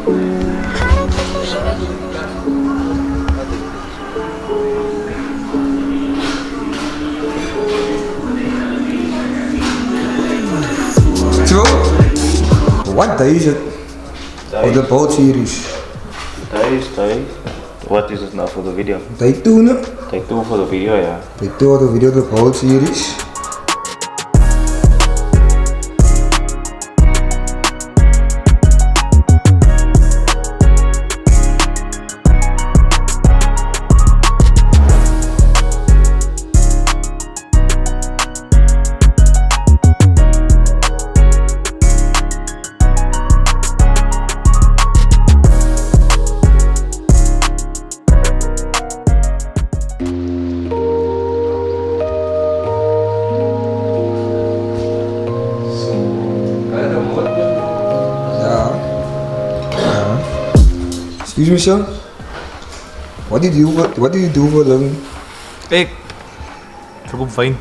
So, what day is it? Of the boat series? Day. What is it now for the video? Day 2, no? Day 2 for the video, yeah. Day 2 of the video, the boat series. Excuse me, sir. What do you do for a living? Ik verkoop wijn.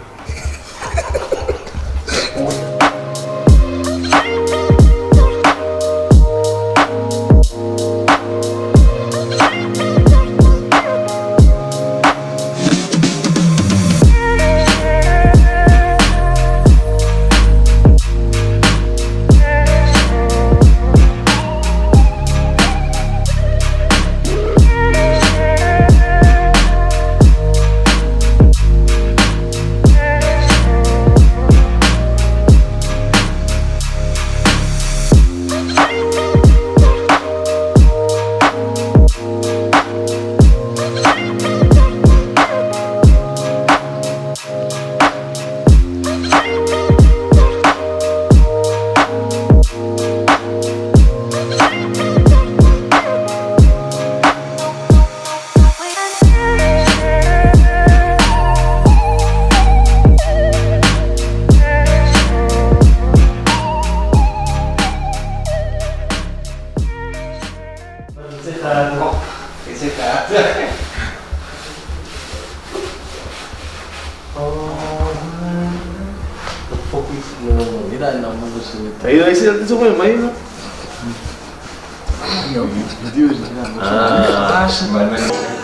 Hij zit altijd zo bij mij.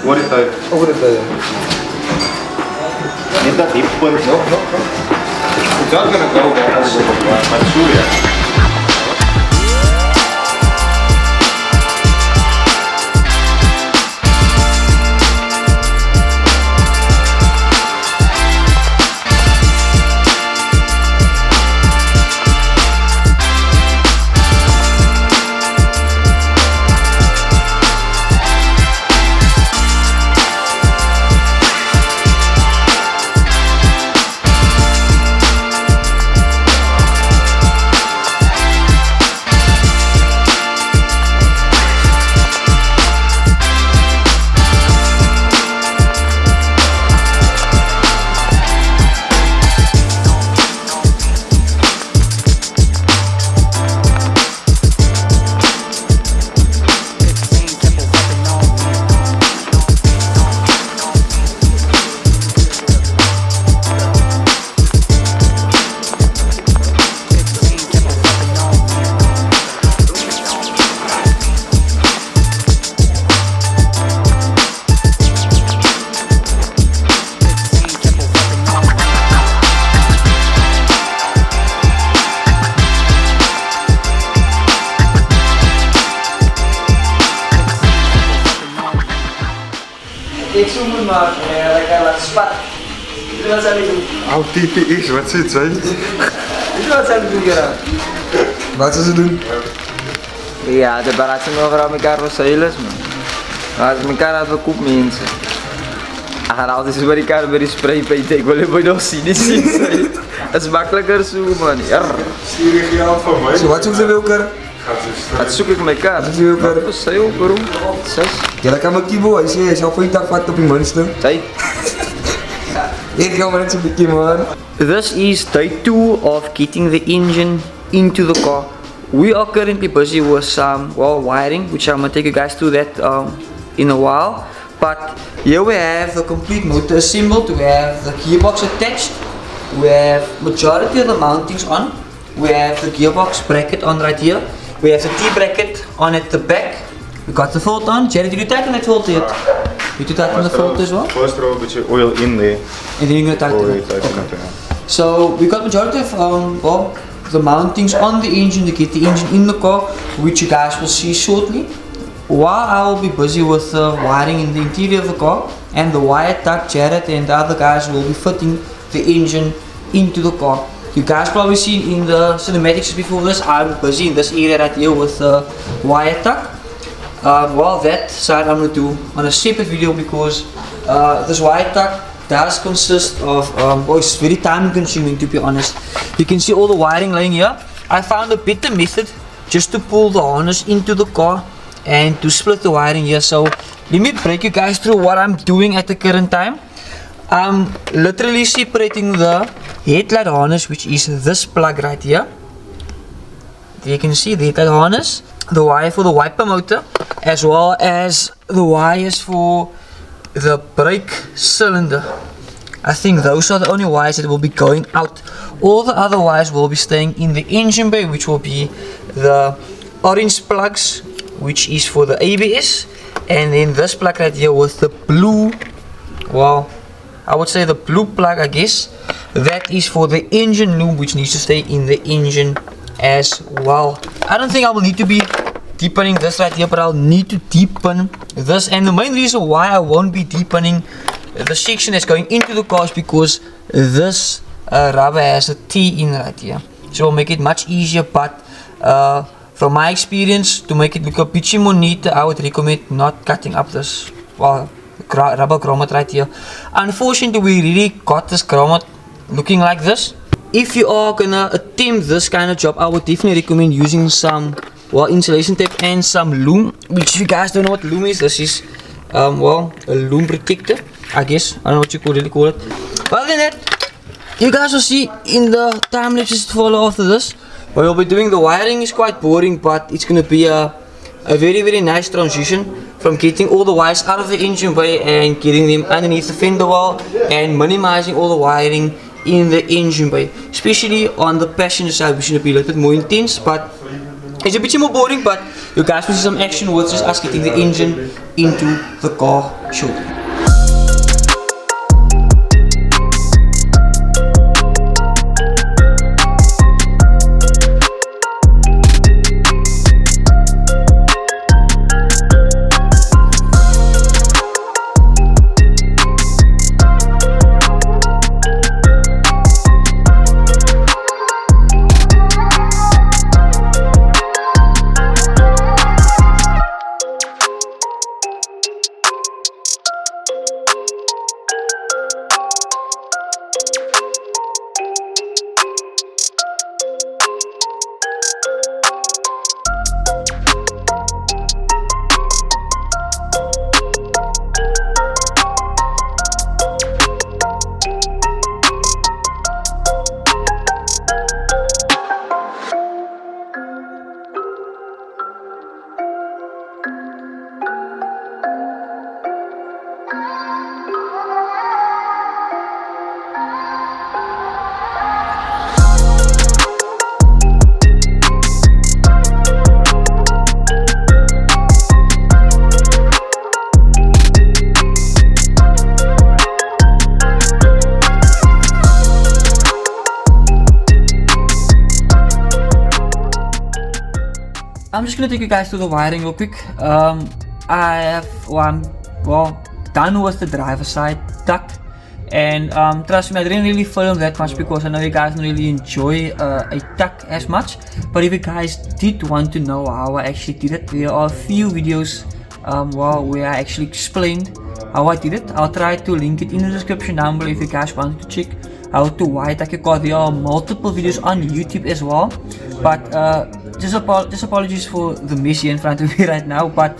What is that? Over the day. Niet dat diep punt. No. It's not gonna go but sure, yeah. Ik zoek het maar, lekker laten spatten. Weet je wat ze aan het doen? Oh, TPX, wat zit ze? Weet je wat ze aan het doen, Gerard? Wat ze doen? Ja, de baraatje over elkaar was helemaal, man. Maar als elkaar hadden we koep mensen. Hij gaat altijd zo bij elkaar bij die spraypaint. Ik wil je nog zien, niet zien. Het is makkelijker zo, man. Stuur je geld van mij? Zo, wat zoeken ze bij elkaar? Wat zoek ik met elkaar? Wat zoeken ze bij elkaar? Dat is heel waarom? 6. Ja, dat kan mijn kibo, hij zei, zou voor je tak vat op je monster. Zij. Ik ga maar net zo'n beetje, man. This is day 2 of getting the engine into the car. We are currently busy with some wiring, which I'm going to take you guys through that in a while. But here we have the complete motor assembled, we have the gearbox attached, we have majority of the mountings on, we have the gearbox bracket on right here, We have the T-bracket on at the back. We got the filter on. Jerry, did you tighten that filter yet? Did you tighten the filter as well? First throw a bit of oil in there. And then you're gonna tighten it. Okay. So we got majority of well, the mountings on the engine to get the engine in the car, which you guys will see shortly. While I will be busy with wiring in the interior of the car, and the YTech, Jared and the other guys will be fitting the engine into the car. You guys probably seen in the cinematics before this, I'm busy in this area right here with YTech. Well, that side I'm going to do on a separate video because this YTech does consist of, well, it's very time consuming to be honest. You can see all the wiring laying here. I found a better method just to pull the harness into the car and to split the wiring here. So let me break you guys through what I'm doing at the current time. I'm literally separating the headlight harness, which is this plug right here. There you can see the headlight harness, the wire for the wiper motor, as well as the wires for the brake cylinder. I think those are the only wires that will be going out. All the other wires will be staying in the engine bay, which will be the orange plugs, which is for the ABS, and then this plug right here with the blue, well, I would say the blue plug, I guess, that is for the engine lube, which needs to stay in the engine as well. I don't think I will need to be deepening this right here, but I'll need to deepen this, and the main reason why I won't be deepening the section that's going into the car is because this rubber has a T in right here, so it'll make it much easier. But from my experience, to make it look a bit more neater, I would recommend not cutting up this, well, rubber grommet right here. Unfortunately, we really got this grommet looking like this. If you are gonna attempt this kind of job, I would definitely recommend using some, well, insulation tape and some loom, which if you guys don't know what loom is, this is well, a loom protector, I guess. I don't know what you could really call it. But other than that, you guys will see in the time lapses to follow after this. What we'll be doing, the wiring is quite boring, but it's gonna be a very nice transition from getting all the wires out of the engine bay and getting them underneath the fender well and minimizing all the wiring in the engine bay, especially on the passenger side, which is gonna be a little bit more intense, but it's a bit more boring. But you guys will see some action with just us getting the engine into the car shortly. I'm just gonna take you guys through the wiring real quick. I have well done with the driver's side duct, and trust me, I didn't really film that much because I know you guys don't really enjoy a duct as much. But if you guys did want to know how I actually did it, there are a few videos where I actually explained how I did it. I'll try to link it in the description down below if you guys want to check how to wire tack your car. There are multiple videos on YouTube as well, but just apologies for the mess here in front of me right now. But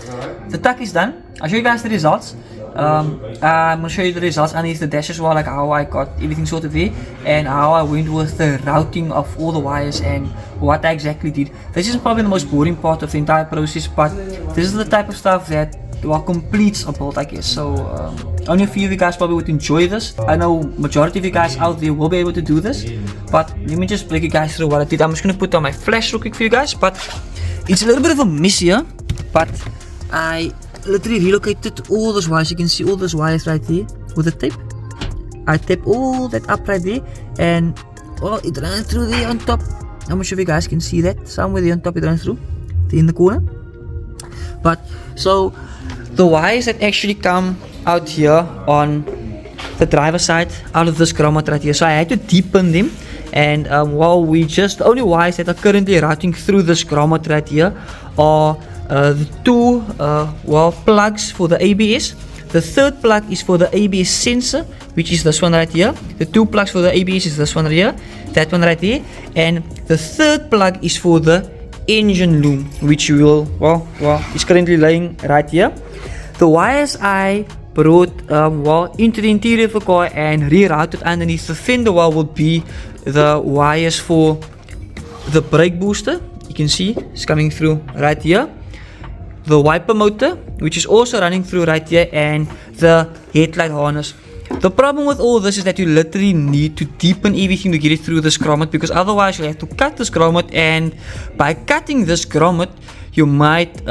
the tack is done. I'll show you guys the results. I'm gonna show you the results underneath the dash as well, like how I got everything sorted there and how I went with the routing of all the wires and what I exactly did. This is probably the most boring part of the entire process, but this is the type of stuff that completes a build, I guess. So only a few of you guys probably would enjoy this. I know majority of you guys out there will be able to do this, but let me just break you guys through what I did. I'm just gonna put on my flash real quick for you guys. But it's a little bit of a mess here, but I literally relocated all those wires. You can see all those wires right here with the tape. I tape all that up right there, and well, it ran through there on top. I'm not sure if you guys can see that. Somewhere there on top it ran through, there in the corner. But so the wires that actually come out here on the driver's side out of this grommet right here, so I had to deepen them. And the only wires that are currently routing through this grommet right here are the two plugs for the ABS. The third plug is for the ABS sensor, which is this one right here. The two plugs for the ABS is this one right here, that one right here, and the third plug is for the engine loom, which will is currently laying right here. The wires I brought into the interior of the car and rerouted underneath the fender wall will be the wires for the brake booster. You can see it's coming through right here. The wiper motor, which is also running through right here, and the headlight harness. The problem with all this is that you literally need to deepen everything to get it through this grommet, because otherwise you'll have to cut this grommet, and by cutting this grommet you might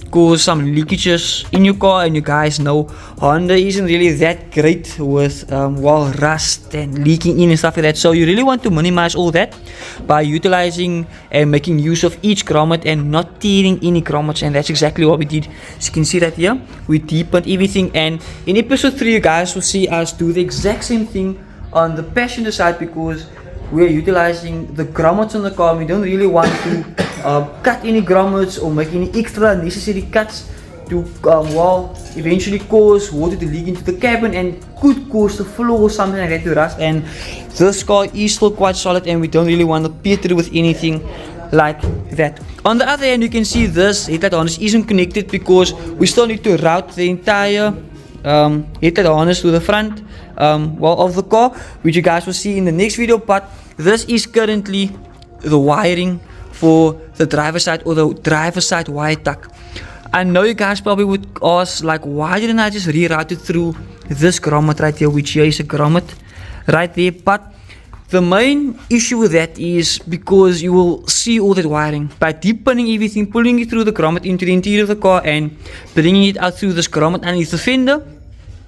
cause some leakages in your car. And you guys know Honda isn't really that great with rust and leaking in and stuff like that, so you really want to minimize all that by utilizing and making use of each grommet and not tearing any grommets. And that's exactly what we did. As you can see right here, we deepened everything, and in episode 3 you guys will see us do the exact same thing on the passenger side, because we're utilizing the grommets on the car. We don't really want to cut any grommets or make any extra necessary cuts to eventually cause water to leak into the cabin and could cause the floor or something like that to rust. And this car is still quite solid, and we don't really want to peer through with anything like that. On the other hand, you can see this headlight harness isn't connected because we still need to route the entire headlight harness to the front of the car, which you guys will see in the next video. But this is currently the wiring for the driver's side, or the driver's side wire tuck. I know you guys probably would ask, like, why didn't I just reroute it through this grommet right here, which here is a grommet right there. But the main issue with that is because you will see all that wiring. By deepening everything, pulling it through the grommet into the interior of the car and bringing it out through this grommet underneath the fender,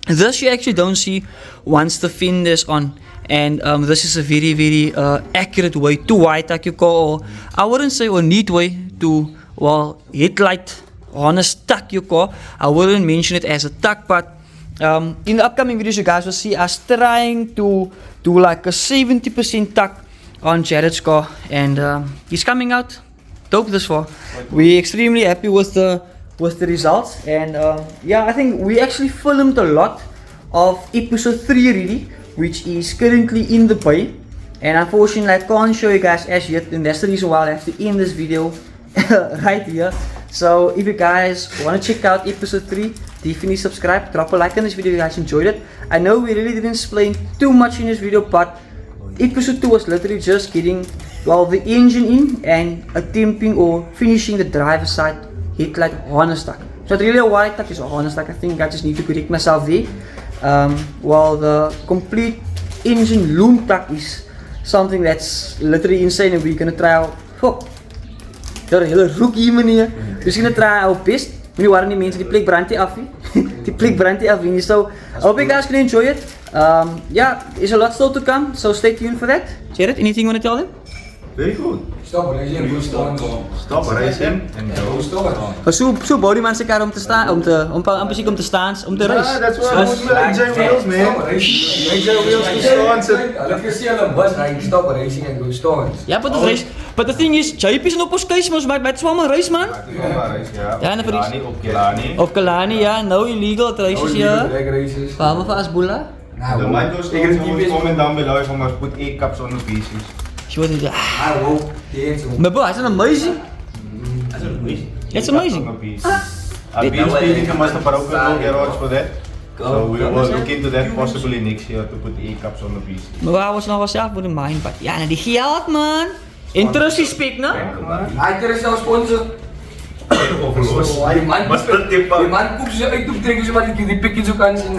this you actually don't see once the fender is on. And this is a very, very accurate way to wire tuck your car, or I wouldn't say a neat way to headlight harness tuck your car. I wouldn't mention it as a tuck, but in the upcoming videos you guys will see us trying to do like a 70% tuck on Jared's car, and he's coming out dope this far. We're extremely happy with the results, and I think we actually filmed a lot of episode 3 already, which is currently in the bay, and unfortunately I can't show you guys as yet, and that's the reason why I have to end this video right here. So if you guys want to check out episode 3, definitely subscribe, drop a like on this video if you guys enjoyed it. I know we really didn't explain too much in this video, but episode 2 was literally just getting the engine in and attempting or finishing the driver's side headlight harness tuck. It's not really a wire tuck, it's a harness tuck. I think I just need to correct myself there. The complete engine loom tuck is something that's literally insane, and we're gonna try our daar 'n hele roek hier meneer. Dus we're gonna try our best. Moenie worry nie mense, die plek brand nie af nie. Die plek brand nie af nie. So I hope you guys can enjoy it. There's a lot still to come, so stay tuned for that. Jared, anything you want to tell them? Very good. Stop racing and go staan. Stop racing and go staan. So bouw die man sy kar om te staan, om te staan, om te race. Yeah, that's why I was enjoying wheels, man. Enjoy wheels to staan. Hulle kan sê hulle bus ry, stop racing and go staan. Yeah, but the race. But the thing is, JP's in op ons case, mos maar met swam race man. Ja, en vir op Kalani, ja, no illegal races ja. Waarom vir Asbula? The mic goes comment down below if I must put 8 cups on the pieces. She wasn't there. I hope the Maar bro, it's amazing. It's amazing. B20 must have broken no garage for that. So we will look into that possibly next year to put 8 cups on the pieces. Maar I was nog wel zelf voor de mind, but ja, die geld man. Interesse speak, no? Hij is nou sponsor. Die man koekt ze uit op drinken, zodat ik die pikjes ook kan zien.